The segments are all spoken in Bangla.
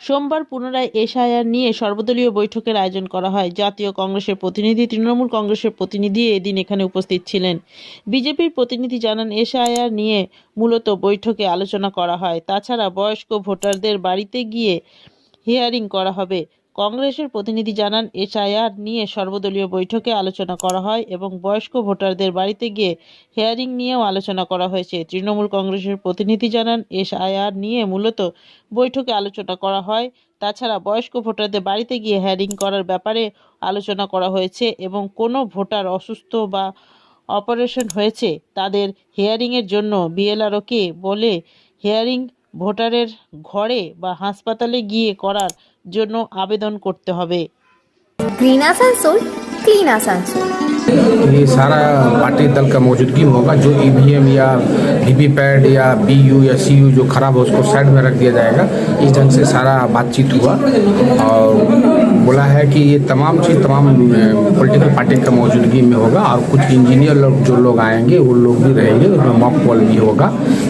সোমবার পুনরায় এসআইআর নিয়ে সর্বদলীয় বৈঠকের আয়োজন করা হয়। জাতীয় কংগ্রেসের প্রতিনিধি, তৃণমূল কংগ্রেসের প্রতিনিধি এদিন এখানে উপস্থিত ছিলেন। বিজেপির প্রতিনিধি জানান, এসআইআর নিয়ে মূলত বৈঠকে আলোচনা করা হয়। তাছাড়া বয়স্ক ভোটারদের বাড়িতে গিয়ে হিয়ারিং করা হবে। কংগ্রেসের প্রতিনিধি জানান, এসআইআর নিয়ে সর্বদলীয় বৈঠকে আলোচনা করা হয় এবং বয়স্ক ভোটারদের বাড়িতে গিয়ে হিয়ারিং নিয়েও আলোচনা করা হয়েছে। তৃণমূল কংগ্রেসের প্রতিনিধি জানান, এসআইআর নিয়ে মূলত বৈঠকে আলোচনা করা হয়। তাছাড়া বয়স্ক ভোটারদের বাড়িতে গিয়ে হিয়ারিং করার ব্যাপারে আলোচনা করা হয়েছে এবং কোনো ভোটার অসুস্থ বা অপারেশন হয়েছে তাদের হিয়ারিংয়ের জন্য বিএলআরওকে বলে হিয়ারিং ভোটারের ঘরে বা হাসপাতালে গিয়ে করার জন্য আবেদন করতে হবে। Green Asansol, clean Asansol. ये सारा पार्टी दल का मौजूदगी होगा। जो ईवीएम या वीवीपैट या बीयू या सीयू जो खराब हो उसको साइड में रख दिया जाएगा। इस ढंग से सारा बातचीत हुआ और बोला है कि ये तमाम चीज़ तमाम पॉलिटिकल पार्टी का मौजूदगी में होगा और कुछ इंजीनियर लोग जो लोग आएंगे वो लोग भी रहेंगे। उसमें मॉक पोल भी होगा।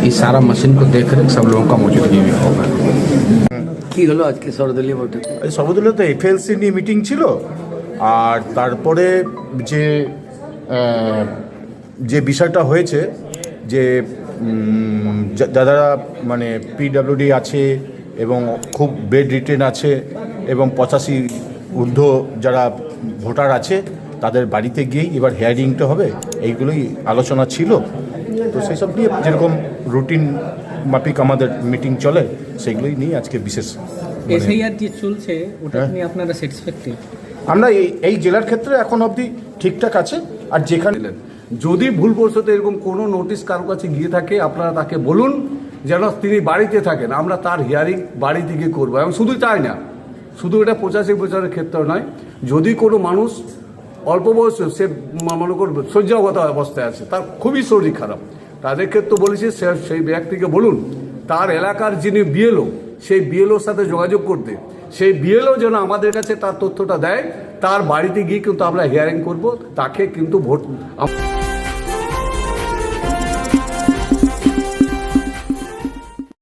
इस सारा मशीन को देख रेख सब लोगों का मौजूदगी में होगा। কি হলো আজকে সর্বদলীয় বৈঠক? সর্বদলীয় তো এফএলসি নিয়ে মিটিং ছিল, আর তারপরে যে যে বিষয়টা হয়েছে যে যারা মানে পিডব্লিউডি আছে এবং খুব বেড রিটেন আছে এবং 85 ঊর্ধ্ব যারা ভোটার আছে তাদের বাড়িতে গিয়েই এবার হিয়ারিংটা হবে, এইগুলোই আলোচনা ছিল। তো সেই সব নিয়ে যেরকম রুটিন মাফিক আমাদের মিটিং চলে সেগুলোই নিয়ে আজকে বিশেষ এসআইআর যে চলছে ওটা নিয়ে আপনারা স্যাটিসফ্যাক্টরি? আমরা এই জেলার ক্ষেত্রে এখন অবধি ঠিকঠাক আছে। আর যেখানে যদি ভুলবশত এরকম কোনো নোটিশ কারো কাছে গিয়ে থাকে আপনারা তাকে বলুন যেন তিনি বাড়িতে থাকেন, আমরা তার হিয়ারিং বাড়ি থেকে করবো। এবং শুধু তাই না, শুধু এটা 85 বছরের ক্ষেত্রে নয়, যদি কোনো মানুষ অল্প বয়স সে মনে করবে শয্যাগত অবস্থায় আছে, তার খুবই শরীর খারাপ, তাদের ক্ষেত্রে বলেছি সেই ব্যক্তিকে বলুন তার এলাকার যিনি বিএলও সেই বিএলওর সাথে যোগাযোগ করতে, সেই বিএলও যেন আমাদের কাছে তার তথ্যটা দেয়, তার বাড়িতে গিয়ে কিন্তু আমরা হিয়ারিং করব, তাকে কিন্তু ভোট